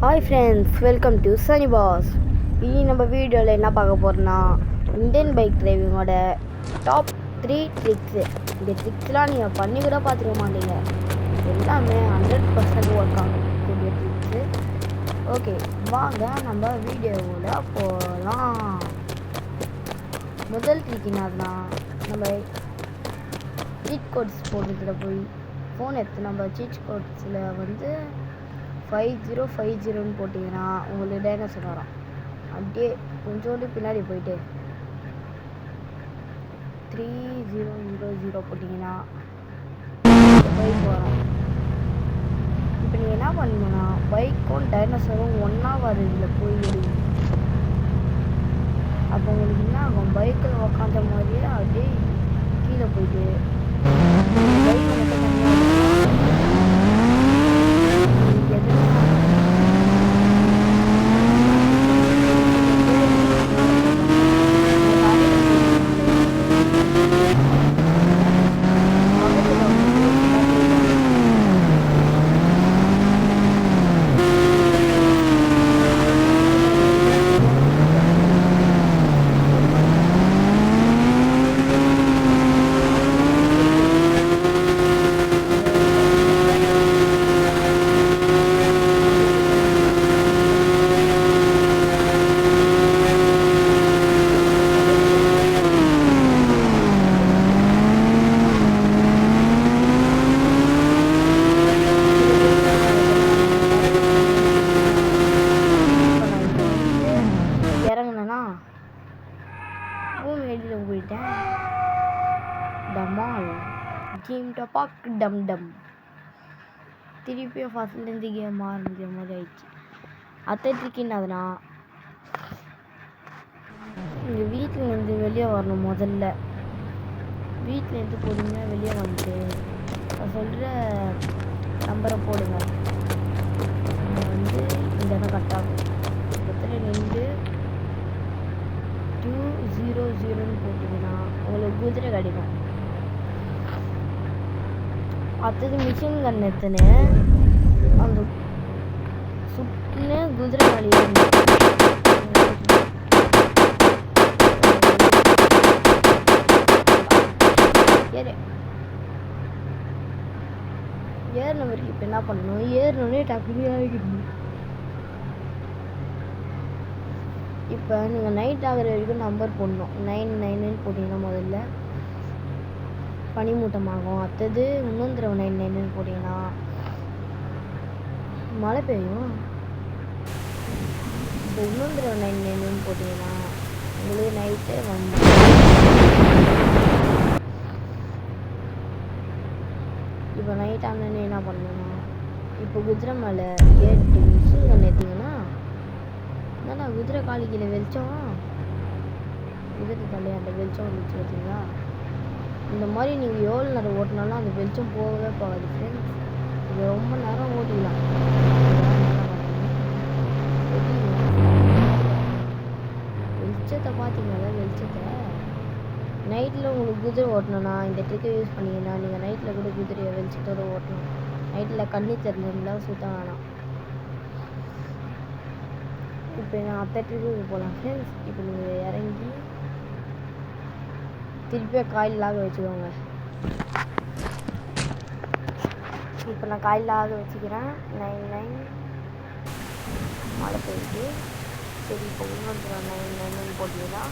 Hi friends, welcome to சனி பாஸ். இனி நம்ம வீடியோவில் என்ன பார்க்க போகிறோன்னா, இந்தியன் பைக் டிரைவிங்கோட டாப் 3 ட்ரிக்ஸு. இந்த ட்ரிக்ஸ்லாம் நீங்கள் பண்ணி கூட பார்த்துக்க மாட்டீங்க. எல்லாமே 100% ஒர்க் ஆகக்கூடிய ட்ரிக்ஸு. ஓகே, வாங்க நம்ம வீடியோவில் போகலாம். முதல் ட்ரிக் என்னதுன்னா, நம்ம சீட் கோட்ஸ் போடுறதுல போய் ஃபோன் எடுத்து நம்ம சீட் கோட்ஸில் வந்து 5050 போட்டிங்கன்னா உங்களுக்கு டைனோசர் வரும். அப்படியே கொஞ்சோண்டு பின்னாடி போயிட்டு 3000 போட்டிங்கன்னா பைக் வரும். இப்போ நீங்கள் என்ன பண்ணீங்கன்னா, பைக்கும் டைனோசரும் ஒன்றா வரதில் போய் எடுங்க. அப்போ உங்களுக்கு என்ன ஆகும், பைக்கில் உக்காந்த மாதிரியே அப்படியே கீழே போயிட்டு பைக் மட்டும் இறங்கினா பூமி வெளியில் போயிட்டேன். டமால் ஜீம் டப்பாக் டம் டம் திருப்பியும் ஃபஸ்ட்லேருந்து கேம் ஆரம்பிக்கிற மாதிரி ஆயிடுச்சு. அத்தனைக்கு என்னதுன்னா, இங்கே வீட்டிலேருந்து வெளியே வரணும். முதல்ல வீட்டிலேருந்து பொறுமையாக வெளியே வந்துட்டு நான் சொல்கிற நம்பரை போடுங்க. வந்து இந்த இடம் கட்டாகும் பக்கத்தில் நின்று 200 போட்டிங்கன்னா உங்களுக்கு குதிரை கிடைக்கும். அடுத்தது மிஷின் கன் எடுத்துன்னு அந்த சுட்டுன்னு குதிரை மேலே ஏறின வரைக்கும் இப்போ என்ன பண்ணணும், ஏறினோடனே டக்குனு இறங்கிடணும். இப்போ நீங்கள் நைட் ஆகிற வரைக்கும் நம்பர் போடணும். 99 போட்டிங்கன்னா முதல்ல பனிமூட்டமாகும். அடுத்தது இன்னொரு தடவை 99 போட்டிங்கன்னா மழை பெய்யும். இப்போ இன்னொரு தடவை 99 போட்டிங்கன்னா உங்களுக்கு நைட்டே வந்து இப்போ நைட் ஆனோடனே என்ன பண்ணணும்னா, இப்போ குதிரை மேலே ஏறிட்டு மிஷின் கன் ஏற்றிங்கன்னா என்னடா குதிரை காலி கீழே வெளிச்சம், குதிரை தலையை அந்த வெளிச்சம் வந்துச்சு பார்த்தீங்களா. இந்த மாதிரி நீங்கள் எவ்வளோ நேரம் ஓட்டினாலும் அந்த வெளிச்சம் போகவே போகாது ஃப்ரெண்ட்ஸ். இது ரொம்ப நேரம் ஓட்டிக்கலாம். வெளிச்சத்தை பார்த்தீங்களா, வெளிச்சத்தை நைட்டில் உங்களுக்கு குதிரை ஓட்டணும்னா இந்த ட்ரிக்கை யூஸ் பண்ணிங்கன்னா நீங்கள் நைட்டில் கூட குதிரையை வெளிச்சத்தோடு ஓட்டணும். நைட்டில் கண்ணி தெரிஞ்சிருந்தால் சுத்தம் வேணாம். இப்போ நான் அத்தை ட்ரிக்கு போகலாம் ஃப்ரெண்ட்ஸ். இப்போ நீங்கள் இறங்கி திருப்பியும் காயிலாக வச்சுக்கோங்க. இப்போ நான் காயிலாக வச்சுக்கிறேன். 99 மழை பெய்யுது. சரி, இப்போ இன்னொரு 99 போட்டீங்கன்னா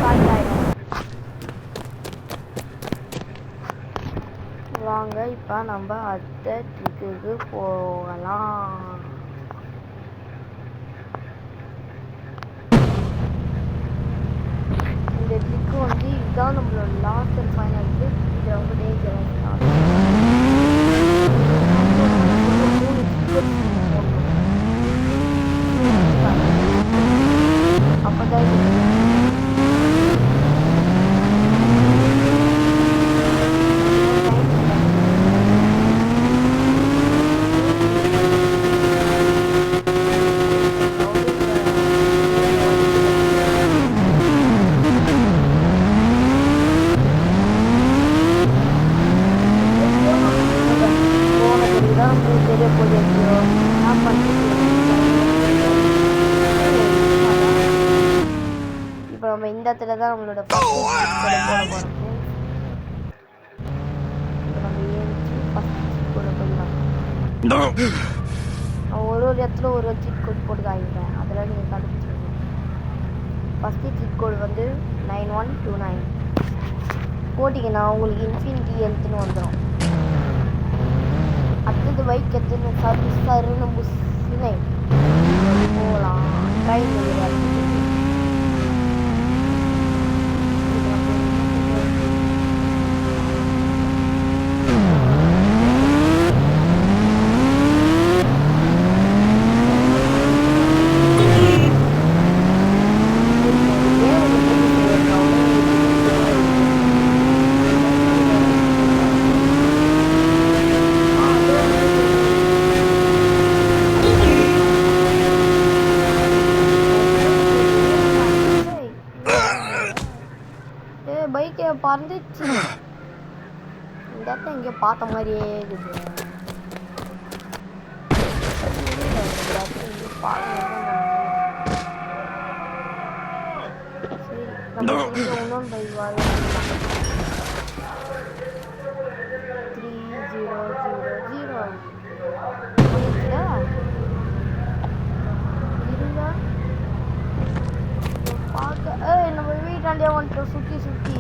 காயிலாயிடும். வாங்க இப்போ நம்ம அடுத்த ட்ரிக்குக்கு போகலாம். இந்த ட்ரிக்கு வந்து இதுதான் நம்மளோட லாஸ்ட் அண்ட் ஃபைனல் ட்ரிக். இது ரொம்ப டேஞ்சரஸ். அப்போதான் இதுதான் நம்மளோட ஃபர்ஸ்ட் சீட் கோடை போட போகிறோம். இப்போ நம்ம ஏறிச்சு ஃபர்ஸ்ட் சீட் கோடை போடலாம். ஒரு இடத்துல ஒரு சீட் கோட் போட்டு காமிப்பேன், அதெல்லாம் நீங்கள் கண்டுபிடிச்சிருங்க. ஃபஸ்ட்டு சீட் கோடு வந்து 9129 போட்டிங்கன்னா உங்களுக்கு இன்ஃபினிட்டி ஹெல்த்னு வந்துடும். அடுத்தது பைக் எத்தனை சருன்னு புஷ்ஷுன்னு போகலாம். ட்ரெயின் பைக்கை பறந்துச்சு. இந்த இடத்த எங்கேயோ பார்த்த மாதிரியே இருக்குது. சரி நம்ம இன்னொன்று பைக் வாங்க. 3000 பார்க்க நம்ம வீட்டாண்டே வந்துட்டோம் சுற்றி சுற்றி.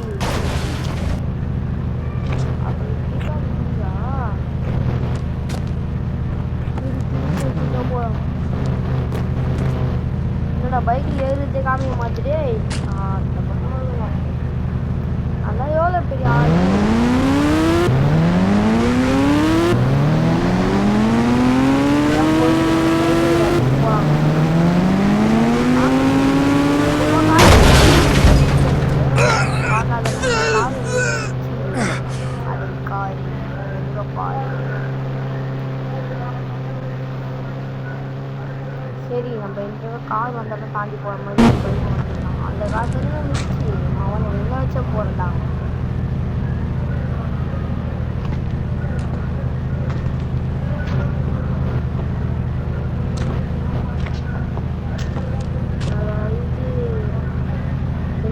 என்னடா பைக்கில் ஏறிட்டு காமிக்க மாத்திரே. அதான் எவ்வளோ பெரிய ஆள். சரி நம்ம இந்த கார் வந்தாலும் தாண்டி போகிற மாதிரி போயிட்டு வந்துடலாம். அந்த காலத்துல இருந்துச்சு அவனை என்ன வச்ச போகிறதா.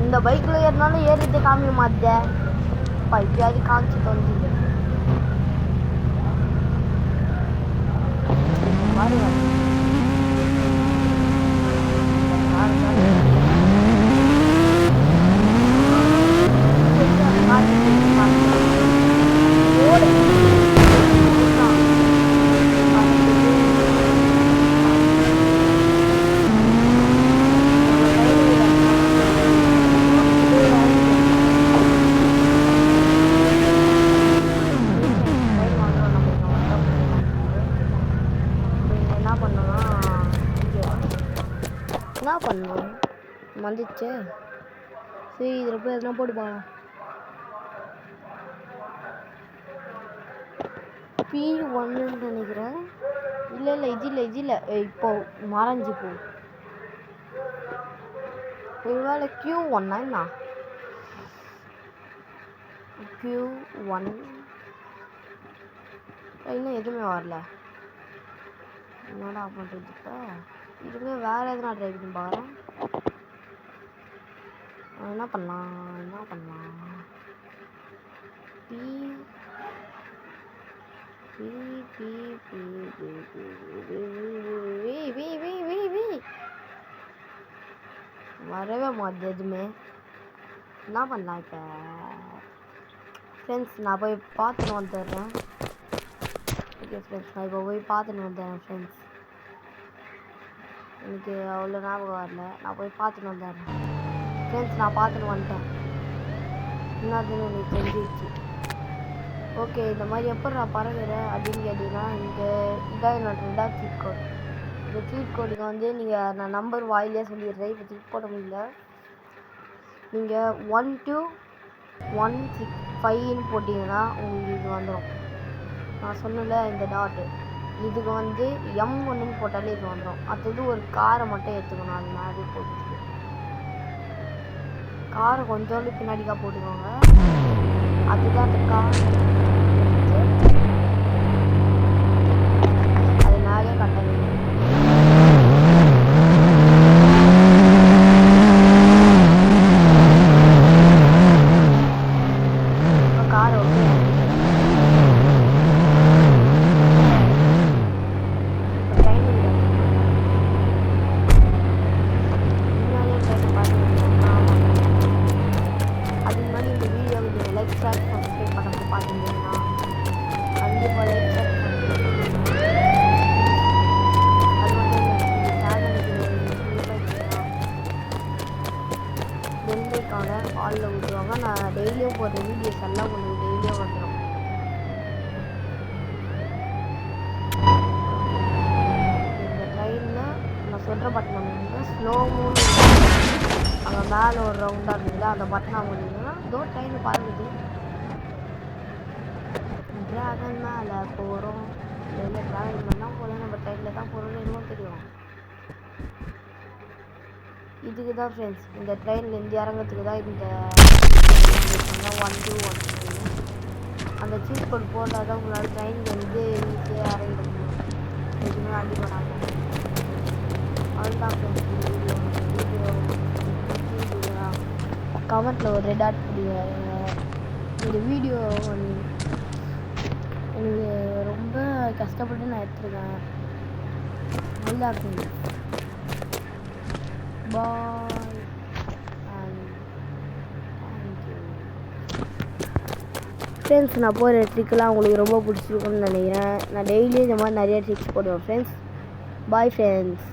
இந்த பைக்கில் ஏறினாலும் ஏறிட்டு காமிக்க மாட்டேன். எப்பயாவது காமிச்சு தோணுது பாருங்க. என்ன பண்ணலாம் வந்துச்சு. சரி இதில் போய் எதுனா போட்டு போகலாம். P1 நினைக்கிறேன். இல்லை இது இல்லை இப்போ மறைஞ்சு போ. ஒருவேளை Q1 என்ன Q1 இன்னும் எதுவுமே வரல. என்னடா பண்ணுறது இப்போ. இதுவே வேறு எதுனா ட்ரை பண்ணி பாருறேன். என்ன பண்ணலாம் வரவே மாட்டேது எதுவுமே. என்ன பண்ணலாம் இப்போ ஃப்ரெண்ட்ஸ். நான் போய் பார்த்துன்னு வந்துடுறேன். ஓகே ஃப்ரெண்ட்ஸ், நான் இப்போ போய் பார்த்துன்னு வந்துடுறேன் ஃப்ரெண்ட்ஸ். எனக்கு அவ்வளோ ஞாபகம் வரல. நான் போய் பார்த்துன்னு வந்துடுறேன் ஃப்ரெண்ட்ஸ். நான் பார்த்துன்னு வந்துட்டேன். என்னதுன்னு எனக்கு தெரிஞ்சிடுச்சு. ஓகே இந்த மாதிரி எப்போ நான் பறக்கிறேன் அப்படின்னு கேட்டிங்கன்னா இதான் என்னோட 2வது சீட் கோட். இந்த சீட் கோடுக்கு வந்து நீங்கள் நான் நம்பர் வாயிலே சொல்லிடுறேன். இப்போ சீட் போட முடியல. நீங்கள் 12165 போட்டிங்கன்னா உங்களுக்கு இது வந்துடும். நான் சொன்னல இந்த டாட்டு இதுக்கு வந்து M1 போட்டாலே இது வந்துடும். அடுத்தது ஒரு காரை மட்டும் எடுத்துக்கணும். அது மாதிரி போட்டு காரை கொஞ்சோண்டு பின்னாடிக்காக போட்டுக்கோங்க. அதுதான் அந்த கார் அது மேலே கட்டணும். பண்ணுற பட்டன் வந்து ஸ்லோ மூணு அங்கே மேலே ஒரு ரவுண்டாக இருந்ததுல அந்த பட்டன் பண்ணிங்கன்னா இதோ ட்ரெயின் பறந்துது. ட்ராகன் மேலே போகிறோம். இல்லை ட்ராவல் பண்ணால் போல நம்ம ட்ரெயினில் தான் போகிறோம்னு எதுவும் தெரியும். இதுக்கு தான் ஃப்ரெண்ட்ஸ் இந்த ட்ரெயின்லேருந்து இறங்கிறதுக்கு தான் இந்த 1 to 1 அந்த சீட் கோட் போட்டால் தான் உங்களால் ட்ரெயின்லேருந்து ஈஸியாக இறங்கிட முடியும். எதுவுமே அடி பண்ணாமல். அதுதான் ஃப்ரெண்ட்ஸ் வீடியோ கமெண்ட்டில் ஒரு ரெட் ஆட் கொடுங்க. இந்த வீடியோ எனக்கு ரொம்ப கஷ்டப்பட்டு நான் எடுத்துருக்கேன். நல்லா இருக்குங்க. பாய் அண்ட் தேங்க்யூ ஃப்ரெண்ட்ஸ். நான் போகிற ட்ரிக்கெலாம் உங்களுக்கு ரொம்ப பிடிச்சிருக்குன்னு நினைக்கிறேன். நான் டெய்லியும் இந்த மாதிரி நிறைய ட்ரிக்ஸ் போடுவேன் ஃப்ரெண்ட்ஸ். Bye friends.